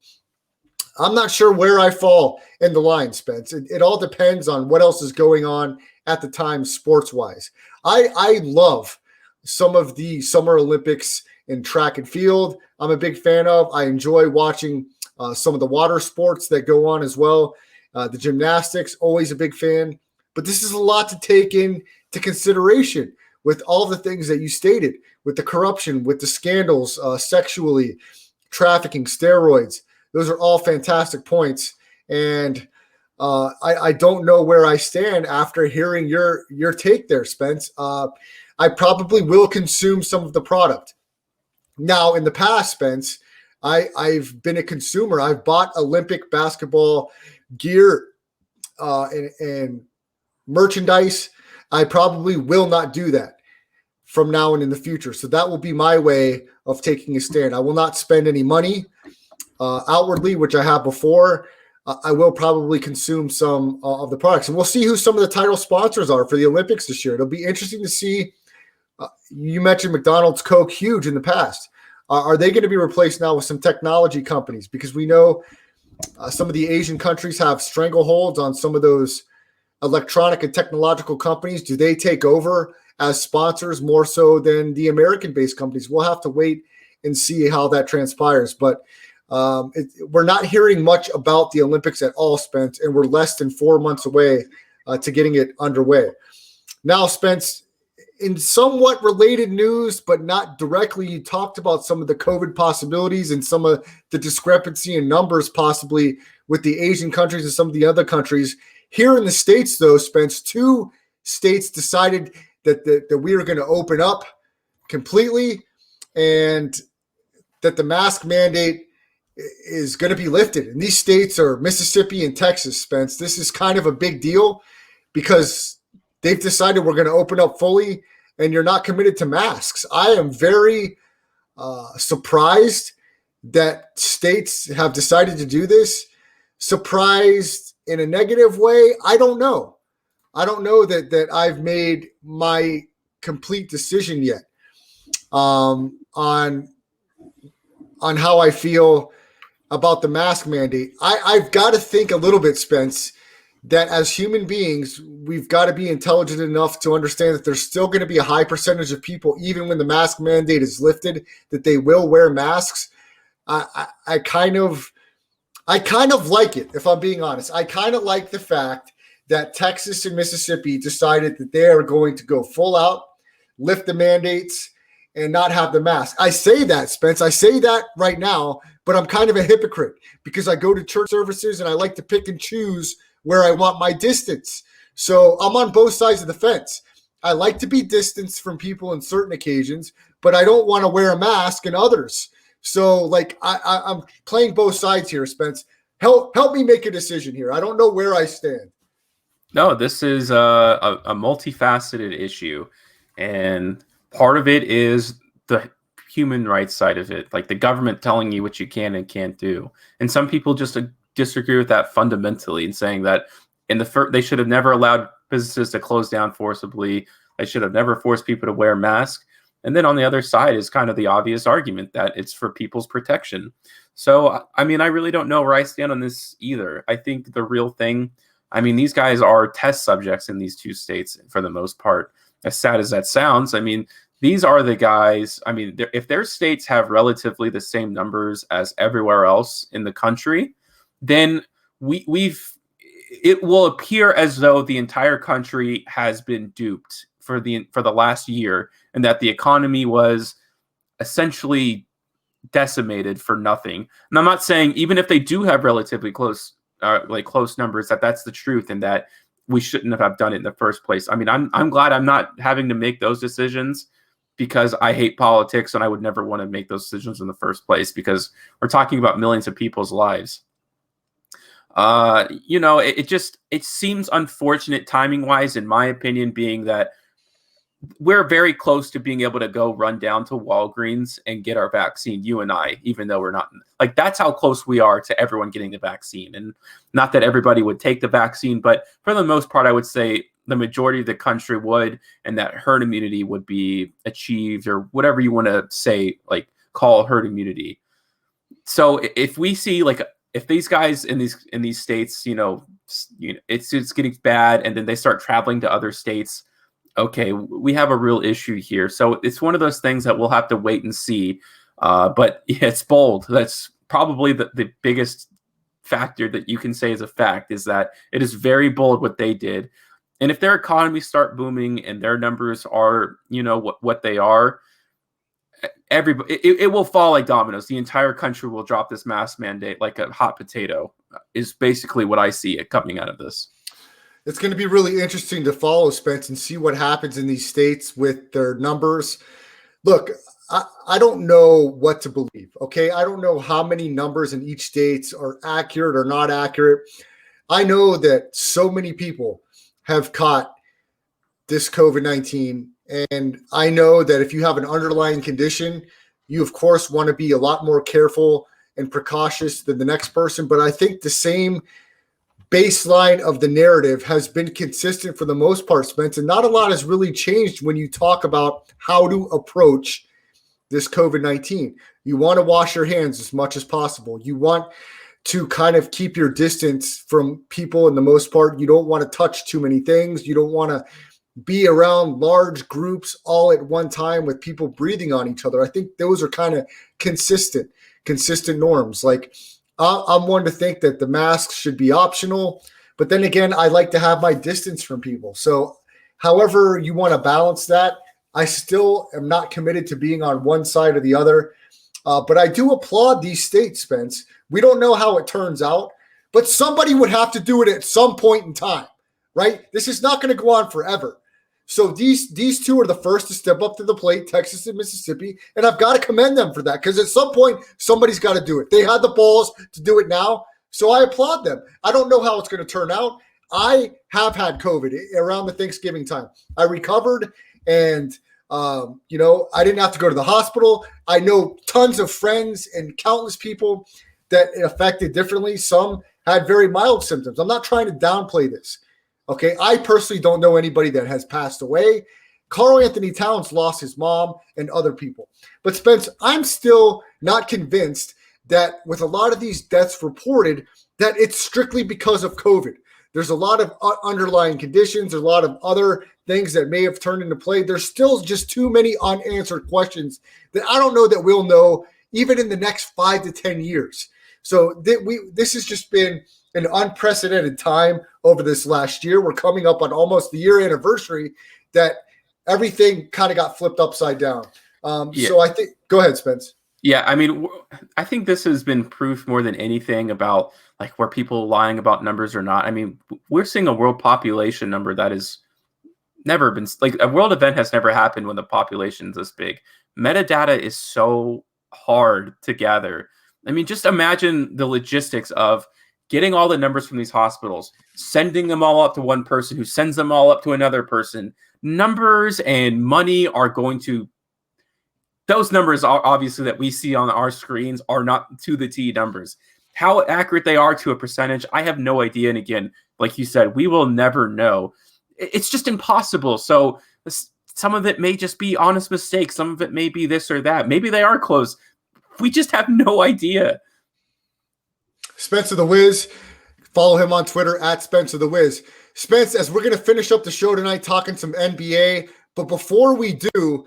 I'm not sure where I fall in the line, Spence. It all depends on what else is going on at the time sports-wise. I love some of the Summer Olympics in track and field. I'm a big fan of. I enjoy watching some of the water sports that go on as well. The gymnastics, always a big fan. But this is a lot to take into consideration with all the things that you stated, with the corruption, with the scandals, sexually, trafficking, steroids. Those are all fantastic points. And I don't know where I stand after hearing your take there, Spence. I probably will consume some of the product. Now, in the past, Spence, I've been a consumer. I've bought Olympic basketball gear and merchandise. I probably will not do that from now and in the future. So that will be my way of taking a stand. I will not spend any money outwardly, which I have before. I will probably consume some of the products. And we'll see who some of the title sponsors are for the Olympics this year. It'll be interesting to see. You mentioned McDonald's, Coke, huge in the past. Are they going to be replaced now with some technology companies? Because we know some of the Asian countries have strangleholds on some of those electronic and technological companies. Do they take over as sponsors more so than the American-based companies? We'll have to wait and see how that transpires. But we're not hearing much about the Olympics at all, Spence, and we're less than 4 months away to getting it underway. Now, Spence, in somewhat related news, but not directly, you talked about some of the COVID possibilities and some of the discrepancy in numbers possibly with the Asian countries and some of the other countries. Here in the States, though, Spence, 2 states decided that we are going to open up completely and that the mask mandate is going to be lifted. And these states are Mississippi and Texas, Spence. This is kind of a big deal because they've decided we're going to open up fully and you're not committed to masks. I am very surprised that states have decided to do this. Surprised in a negative way? I don't know. I don't know that I've made my complete decision yet on how I feel about the mask mandate. I've got to think a little bit, Spence, that as human beings, we've got to be intelligent enough to understand that there's still going to be a high percentage of people, even when the mask mandate is lifted, that they will wear masks. I kind of like it, if I'm being honest. I kind of like the fact that Texas and Mississippi decided that they are going to go full out, lift the mandates, and not have the mask. I say that, Spence. I say that right now, but I'm kind of a hypocrite because I go to church services and I like to pick and choose where I want my distance. So I'm on both sides of the fence. I like to be distanced from people in certain occasions, but I don't want to wear a mask in others. So like I'm playing both sides here, Spence. Help me make a decision here. I don't know where I stand. No, this is a multifaceted issue. And part of it is the human rights side of it, like the government telling you what you can and can't do. And some people just disagree with that fundamentally and saying that they should have never allowed businesses to close down forcibly. They should have never forced people to wear masks. And then on the other side is kind of the obvious argument that it's for people's protection. So, I mean, I really don't know where I stand on this either. I think the real thing, I mean, these guys are test subjects in these two states for the most part. As sad as that sounds, I mean, these are the guys. I mean, if their states have relatively the same numbers as everywhere else in the country, then it will appear as though the entire country has been duped for the last year, and that the economy was essentially decimated for nothing. And I'm not saying even if they do have relatively close numbers, that's the truth, and that we shouldn't have done it in the first place. I mean, I'm glad I'm not having to make those decisions, because I hate politics and I would never want to make those decisions in the first place, because we're talking about millions of people's lives. It seems unfortunate timing wise, in my opinion, being that we're very close to being able to go run down to Walgreens and get our vaccine, you and I, even though we're not, like, that's how close we are to everyone getting the vaccine. And not that everybody would take the vaccine, but for the most part, I would say the majority of the country would, and that herd immunity would be achieved, or whatever you want to say, like, call herd immunity. So if we see, like, if these guys in these states, it's getting bad, and then they start traveling to other states, okay, we have a real issue here. So it's one of those things that we'll have to wait and see. But yeah, it's bold. That's probably the biggest factor that you can say is a fact, is that it is very bold what they did. And if their economies start booming and their numbers are, what they are, everybody, it will fall like dominoes. The entire country will drop this mask mandate like a hot potato, is basically what I see it coming out of this. It's going to be really interesting to follow, Spence, and see what happens in these states with their numbers. Look, I don't know what to believe, okay? I don't know how many numbers in each state are accurate or not accurate. I know that so many people have caught this COVID-19, and I know that if you have an underlying condition, you, of course, want to be a lot more careful and precautious than the next person. But I think the same baseline of the narrative has been consistent for the most part, Spence, and not a lot has really changed when you talk about how to approach this COVID-19. You want to wash your hands as much as possible. You want to kind of keep your distance from people in the most part. You don't want to touch too many things. You don't want to be around large groups all at one time with people breathing on each other. I think those are kind of consistent norms. Like, I'm one to think that the masks should be optional, but then again, I like to have my distance from people. So however you want to balance that, I still am not committed to being on one side or the other. But I do applaud these states, Spence. We don't know how it turns out, but somebody would have to do it at some point in time, right? This is not going to go on forever. So these two are the first to step up to the plate, Texas and Mississippi, and I've got to commend them for that, because at some point, somebody's got to do it. They had the balls to do it now, so I applaud them. I don't know how it's going to turn out. I have had COVID around the Thanksgiving time. I recovered, and I didn't have to go to the hospital. I know tons of friends and countless people that it affected differently. Some had very mild symptoms. I'm not trying to downplay this. Okay, I personally don't know anybody that has passed away. Carl Anthony Towns lost his mom and other people. But Spence, I'm still not convinced that with a lot of these deaths reported, that it's strictly because of COVID. There's a lot of underlying conditions. There's a lot of other things that may have turned into play. There's still just too many unanswered questions that I don't know that we'll know even in the next 5 to 10 years. So this has just been an unprecedented time over this last year. We're coming up on almost the year anniversary that everything kind of got flipped upside down. So I think, go ahead, Spence. Yeah, I mean, I think this has been proof more than anything about, like, where people lying about numbers or not. I mean, we're seeing a world population number that has never been, like, a world event has never happened when the population is this big. Metadata is so hard to gather. I mean, just imagine the logistics of getting all the numbers from these hospitals, sending them all up to one person who sends them all up to another person. Numbers and money are going to, those numbers are obviously that we see on our screens are not to the T numbers. How accurate they are to a percentage, I have no idea. And again, like you said, we will never know. It's just impossible. So some of it may just be honest mistakes. Some of it may be this or that. Maybe they are close. We just have no idea. Spencer the Wiz, follow him on Twitter at Spencer the Wiz. Spence, as we're going to finish up the show tonight talking some NBA, but before we do,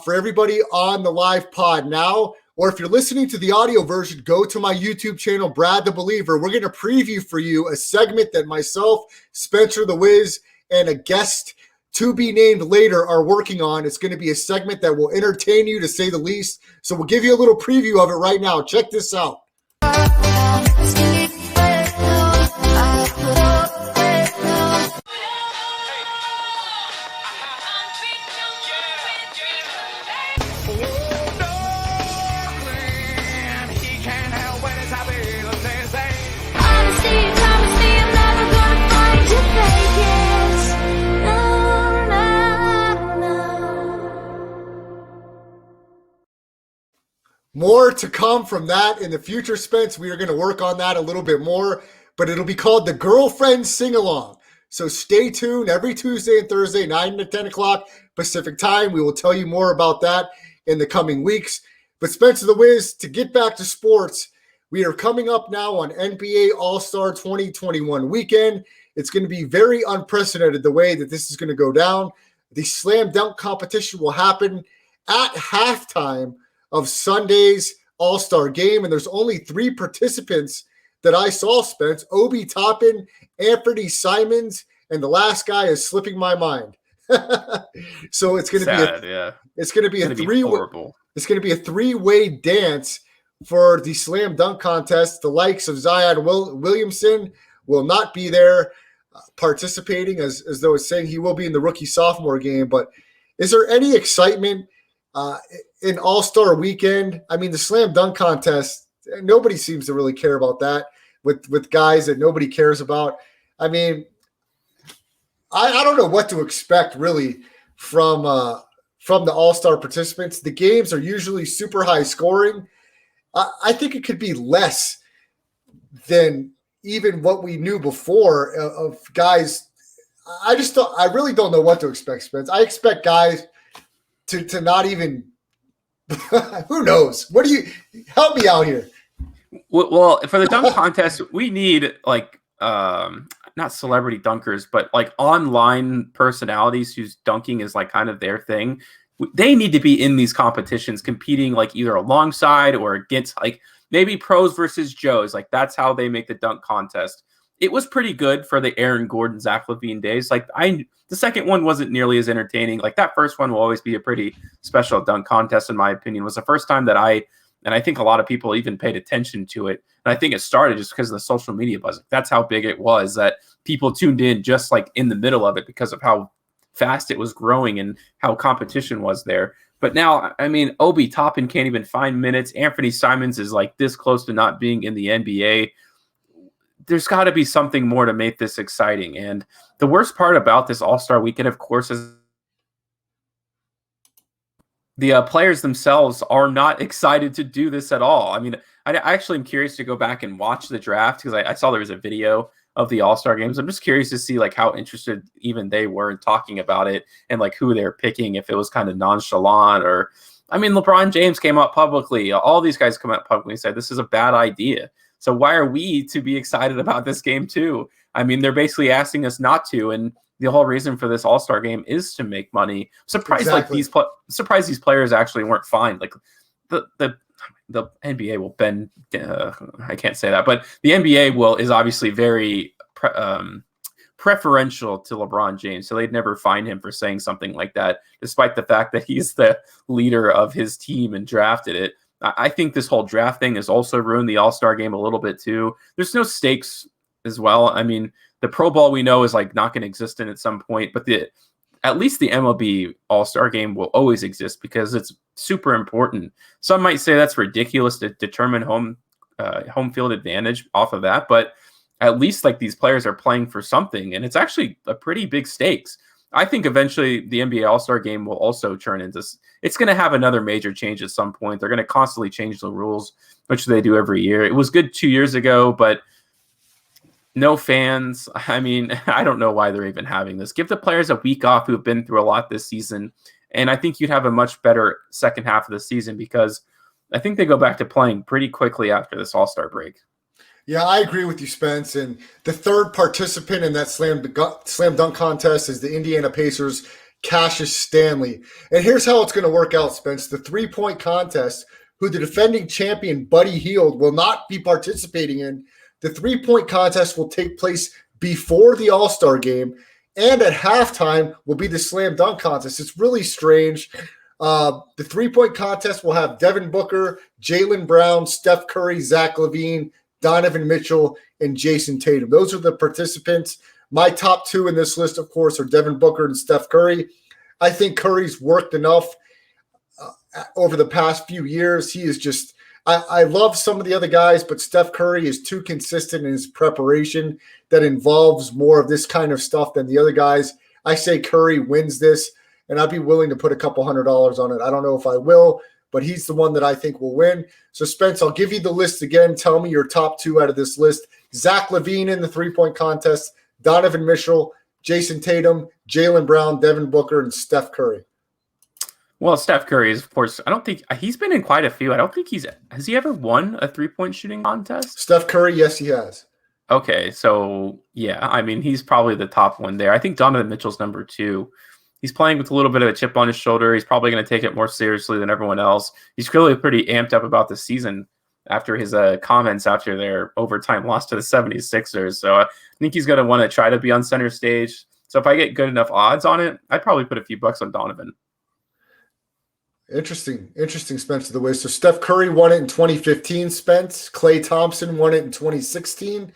for everybody on the live pod now, or if you're listening to the audio version, go to my YouTube channel, Brad the Believer. We're going to preview for you a segment that myself, Spencer the Wiz, and a guest to be named later are working on. It's going to be a segment that will entertain you, to say the least. So we'll give you a little preview of it right now. Check this out. More to come from that in the future, Spence. We are going to work on that a little bit more, but it'll be called the Girlfriend Sing-Along. So stay tuned every Tuesday and Thursday, 9 to 10 o'clock Pacific time. We will tell you more about that in the coming weeks. But Spencer the Wiz, to get back to sports, we are coming up now on NBA All-Star 2021 weekend. It's going to be very unprecedented the way that this is going to go down. The slam dunk competition will happen at halftime of Sunday's All-Star game, and there's only 3 participants that I saw, Spence: Obi Toppin, Anthony Simons, and the last guy is slipping my mind. So it's going to be a three-way dance for the slam dunk contest. The likes of Zion Williamson will not be there participating, as though it's saying he will be in the rookie sophomore game. But is there any excitement in All-Star Weekend? I mean, the slam dunk contest, nobody seems to really care about that with guys that nobody cares about. I mean, I don't know what to expect really from the All-Star participants. The games are usually super high scoring. I think it could be less than even what we knew before of guys. I really don't know what to expect, Spence. I expect guys to not even who knows? What do you help me out here? Well, for the dunk contest, we need not celebrity dunkers, but like online personalities whose dunking is like kind of their thing. They need to be in these competitions competing like either alongside or against, like maybe pros versus Joes. Like that's how they make the dunk contest. It was pretty good for the Aaron Gordon, Zach LaVine days. Like the second one wasn't nearly as entertaining. Like that first one will always be a pretty special dunk contest, in my opinion. It was the first time that I think a lot of people even paid attention to it. And I think it started just because of the social media buzz. That's how big it was, that people tuned in just like in the middle of it because of how fast it was growing and how competition was there. But now, I mean, Obi Toppin can't even find minutes. Anthony Simons is like this close to not being in the NBA. There's got to be something more to make this exciting. And the worst part about this All-Star Weekend, of course, is the players themselves are not excited to do this at all. I mean, I actually am curious to go back and watch the draft because I saw there was a video of the All-Star games. I'm just curious to see like how interested even they were in talking about it and like who they're picking, if it was kind of nonchalant or, I mean, LeBron James came out publicly. All these guys come out publicly and said, this is a bad idea. So why are we to be excited about this game too? I mean, they're basically asking us not to. And the whole reason for this All-Star game is to make money. Surprised exactly. Surprised these players actually weren't fined. Like the NBA will bend. I can't say that, but the NBA is obviously very preferential to LeBron James, so they'd never fine him for saying something like that, despite the fact that he's the leader of his team and drafted it. I think this whole draft thing has also ruined the All-Star game a little bit too. There's no stakes as well. I mean, the Pro Bowl we know is like not going to exist at some point, but at least the MLB All-Star game will always exist because it's super important. Some might say that's ridiculous to determine home field advantage off of that, but at least like these players are playing for something, and it's actually a pretty big stakes. I think eventually the NBA All-Star game will also turn into, it's going to have another major change at some point. They're going to constantly change the rules, which they do every year. It was good 2 years ago, but No fans. I mean, I don't know why they're even having this. Give the players a week off who have been through a lot this season. And I think you'd have a much better second half of the season because I think they go back to playing pretty quickly after this All-Star break. Yeah, I agree with you, Spence. And the third participant in that slam dunk contest is the Indiana Pacers' Cassius Stanley. And here's how it's going to work out, Spence. The three-point contest, who the defending champion Buddy Hield will not be participating in, the three-point contest will take place before the All-Star game, and at halftime will be the slam dunk contest. It's really strange. The three-point contest will have Devin Booker, Jaylen Brown, Steph Curry, Zach LaVine, Donovan Mitchell, and Jason Tatum. Those are the participants. My top two in this list, of course, are Devin Booker and Steph Curry. I think Curry's worked enough over the past few years. He is just I love some of the other guys, but Steph Curry is too consistent in his preparation that involves more of this kind of stuff than the other guys. I say Curry wins this, and I'd be willing to put a couple $100 on it. I don't know if I will, but he's the one that I think will win. So, Spence, I'll give you the list again. Tell me your top two out of this list. Zach LaVine in the three-point contest, Donovan Mitchell, Jason Tatum, Jaylen Brown, Devin Booker, and Steph Curry. Well, Steph Curry is, of course, I don't think he's been in quite a few. I don't think has he ever won a three-point shooting contest? Steph Curry, yes, he has. Okay, so yeah, I mean, he's probably the top one there. I think Donovan Mitchell's number two. He's playing with a little bit of a chip on his shoulder. He's probably going to take it more seriously than everyone else. He's clearly pretty amped up about the season after his comments after their overtime loss to the 76ers. So I think he's going to want to try to be on center stage. So if I get good enough odds on it, I'd probably put a few bucks on Donovan. Interesting, Spence, the way. So Steph Curry won it in 2015, Spence. Klay Thompson won it in 2016.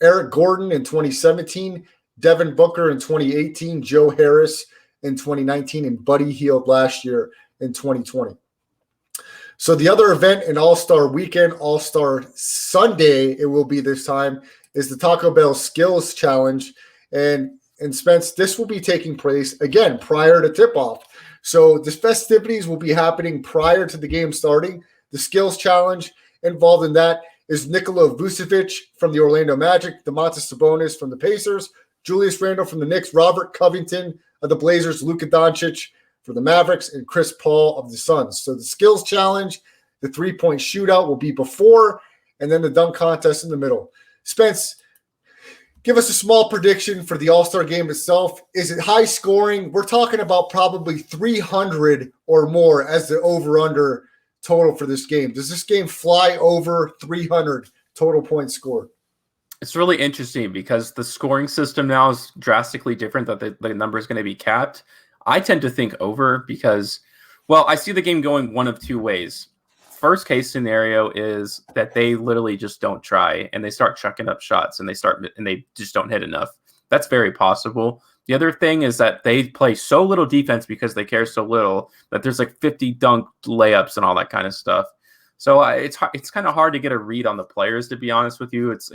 Eric Gordon in 2017. Devin Booker in 2018. Joe Harris in 2019. And Buddy Hield last year in 2020. So the other event in All-Star Weekend, All-Star Sunday, it will be this time, is the Taco Bell Skills Challenge. And Spence, this will be taking place, again, prior to tip-off. So the festivities will be happening prior to the game starting. The skills challenge involved in that is Nikola Vucevic from the Orlando Magic, Domantas Sabonis from the Pacers, Julius Randle from the Knicks, Robert Covington of the Blazers, Luka Doncic for the Mavericks, and Chris Paul of the Suns. So the skills challenge, the three-point shootout will be before, and then the dunk contest in the middle. Spence, give us a small prediction for the All-Star game itself. Is it high scoring? We're talking about probably 300 or more as the over-under total for this game. Does this game fly over 300 total points scored? It's really interesting because the scoring system now is drastically different, that the number is going to be capped. I tend to think over because, well, I see the game going one of two ways. First case scenario is that they literally just don't try and they start chucking up shots and they just don't hit enough. That's very possible. The other thing is that they play so little defense because they care so little that there's like 50 dunk layups and all that kind of stuff. So it's kind of hard to get a read on the players, to be honest with you. It's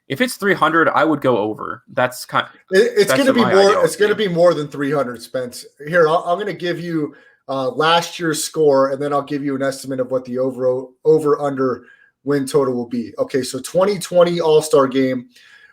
if it's 300, I would go over. That's kind. It's going to be more. It's going to be more than 300, Spence. Here, I'm going to give you last year's score, and then I'll give you an estimate of what the over-under win total will be. Okay, so 2020 All-Star game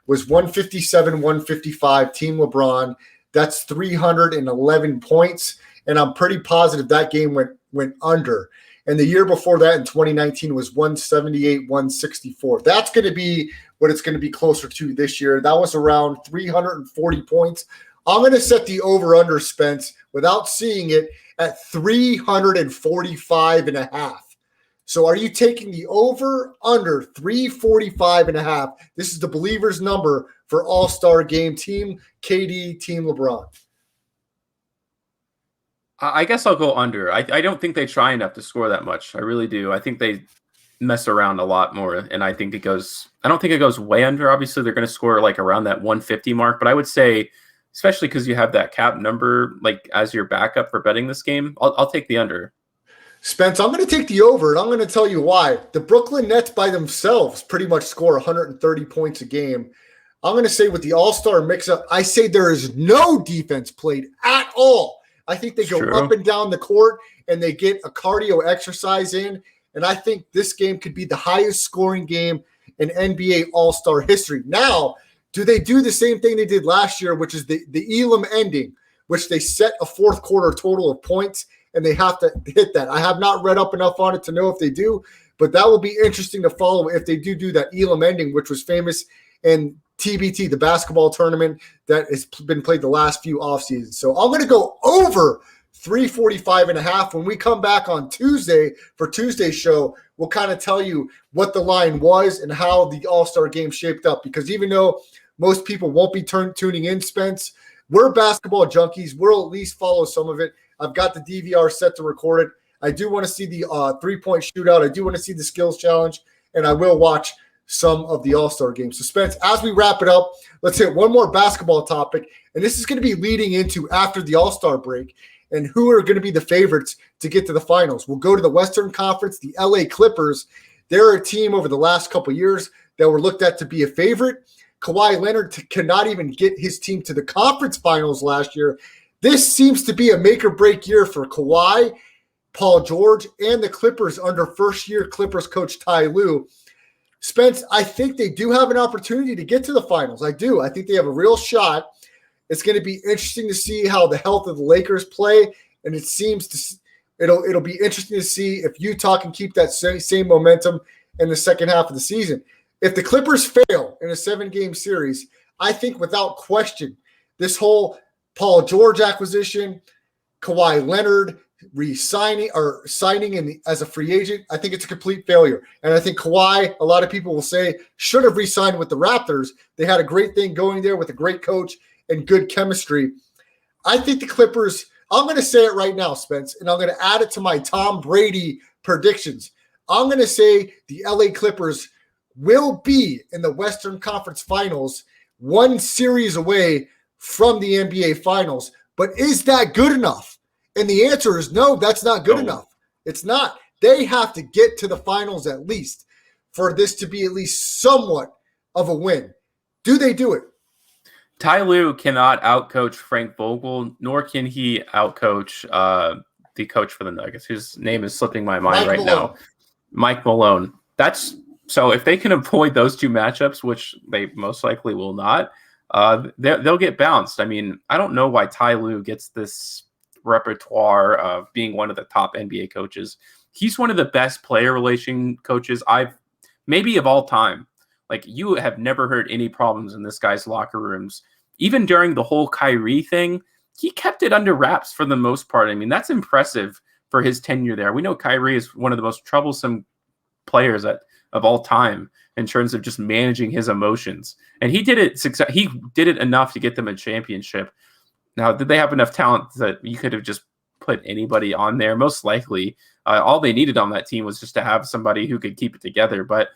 was 157-155, Team LeBron. That's 311 points, and I'm pretty positive that game went under. And the year before that, in 2019, was 178-164. That's going to be what it's going to be closer to this year. That was around 340 points. I'm going to set the over-under, Spence, without seeing it, at 345.5. So are you taking the over-under 345.5? This is the Believers number for All-Star Game Team KD, Team LeBron. I guess I'll go under. I don't think they try enough to score that much. I really do. I think they mess around a lot more, and I don't think it goes way under. Obviously, they're going to score like around that 150 mark, but I would say, especially because you have that cap number like as your backup for betting this game, I'll take the under. Spence, I'm going to take the over, and I'm going to tell you why. The Brooklyn Nets by themselves pretty much score 130 points a game. I'm going to say with the All-Star mix-up, I say there is no defense played at all. I think they go up and down the court, and they get a cardio exercise in, and I think this game could be the highest scoring game in NBA All-Star history. Now, do they do the same thing they did last year, which is the Elam ending, which they set a fourth quarter total of points, and they have to hit that? I have not read up enough on it to know if they do, but that will be interesting to follow if they do that Elam ending, which was famous in TBT, the basketball tournament that has been played the last few off seasons. So I'm going to go over 345.5. When we come back on Tuesday for Tuesday's show, we'll kind of tell you what the line was and how the All-Star game shaped up, because even though most people won't be tuning in, Spence, we're basketball junkies. We'll at least follow some of it. I've got the DVR set to record it. I do want to see the three-point shootout. I do want to see the skills challenge, and I will watch some of the All-Star game. So, Spence, as we wrap it up, let's hit one more basketball topic, and this is going to be leading into after the All-Star break and who are going to be the favorites to get to the finals. We'll go to the Western Conference, the LA Clippers. They're a team over the last couple years that were looked at to be a favorite. Kawhi Leonard cannot even get his team to the conference finals last year. This seems to be a make-or-break year for Kawhi, Paul George, and the Clippers under first-year Clippers coach Ty Lue. Spence, I think they do have an opportunity to get to the finals. I do. I think they have a real shot. It's going to be interesting to see how the health of the Lakers play, and it seems it'll be interesting to see if Utah can keep that same momentum in the second half of the season. If the Clippers fail in a 7-game series, I think without question, this whole Paul George acquisition, Kawhi Leonard signing as a free agent, I think it's a complete failure. And I think Kawhi, a lot of people will say, should have re-signed with the Raptors. They had a great thing going there with a great coach and good chemistry. I think the Clippers, I'm going to say it right now, Spence, and I'm going to add it to my Tom Brady predictions. I'm going to say the LA Clippers will be in the Western Conference Finals, one series away from the NBA Finals. But is that good enough? And the answer is no, that's not good enough. It's not. They have to get to the finals at least for this to be at least somewhat of a win. Do they do it? Ty Lue cannot outcoach Frank Vogel, nor can he outcoach the coach for the Nuggets, whose name is slipping my mind now. Mike Malone. So if they can avoid those two matchups, which they most likely will not, they'll get bounced. I mean, I don't know why Ty Lue gets this repertoire of being one of the top NBA coaches. He's one of the best player relation coaches maybe of all time. Like, you have never heard any problems in this guy's locker rooms. Even during the whole Kyrie thing, he kept it under wraps for the most part. I mean, that's impressive for his tenure there. We know Kyrie is one of the most troublesome players of all time in terms of just managing his emotions. And he did it enough to get them a championship. Now, did they have enough talent that you could have just put anybody on there? Most likely. All they needed on that team was just to have somebody who could keep it together. But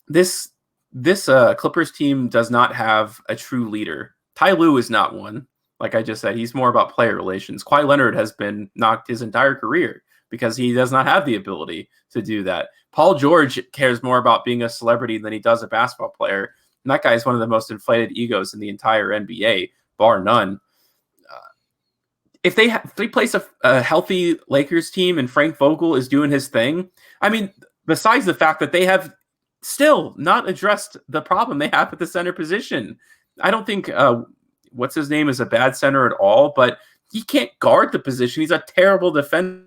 this Clippers team does not have a true leader. Ty Lue is not one. Like I just said, he's more about player relations. Kawhi Leonard has been knocked his entire career because he does not have the ability to do that. Paul George cares more about being a celebrity than he does a basketball player. And that guy is one of the most inflated egos in the entire NBA, bar none. If they place a healthy Lakers team and Frank Vogel is doing his thing, I mean, besides the fact that they have still not addressed the problem they have at the center position. I don't think what's his name is a bad center at all, but he can't guard the position. He's a terrible defender.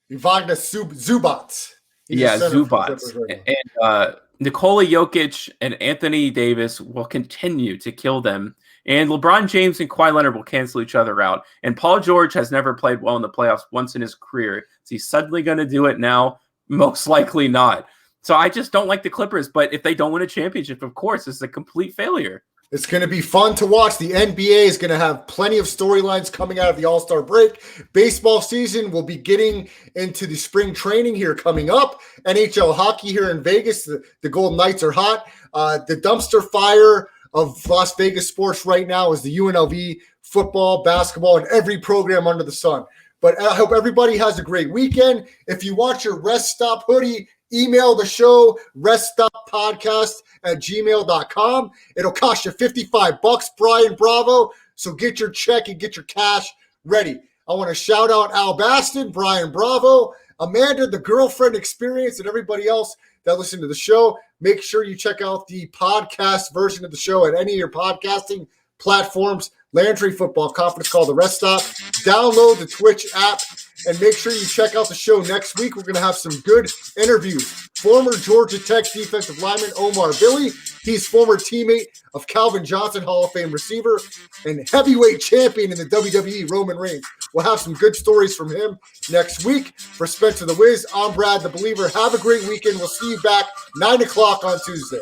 Wagner Zubac. Yeah, Zubac. And Nikola Jokic and Anthony Davis will continue to kill them. And LeBron James and Kawhi Leonard will cancel each other out. And Paul George has never played well in the playoffs once in his career. Is he suddenly going to do it now? Most likely not. So I just don't like the Clippers. But if they don't win a championship, of course, it's a complete failure. It's going to be fun to watch. The NBA is going to have plenty of storylines coming out of the All-Star break. Baseball season will be getting into the spring training here coming up. NHL hockey here in Vegas. The Golden Knights are hot. The dumpster fire of Las Vegas sports right now is the UNLV football, basketball, and every program under the sun. But I hope everybody has a great weekend. If you want your Rest Stop hoodie, email the show, reststoppodcast@gmail.com. It'll cost you $55, Brian Bravo. So get your check and get your cash ready. I want to shout out Al Baston, Brian Bravo, Amanda, the girlfriend experience, and everybody else. that listen to the show. Make sure you check out the podcast version of the show at any of your podcasting platforms. Landry Football Conference called The Rest Stop. Download the Twitch app and make sure you check out the show next week. We're going to have some good interviews. Former Georgia Tech defensive lineman Omar Billy. He's former teammate of Calvin Johnson, Hall of Fame receiver, and heavyweight champion in the WWE, Roman Reigns. We'll have some good stories from him next week. For Spencer the Wiz, I'm Brad the Believer. Have a great weekend. We'll see you back 9 o'clock on Tuesday.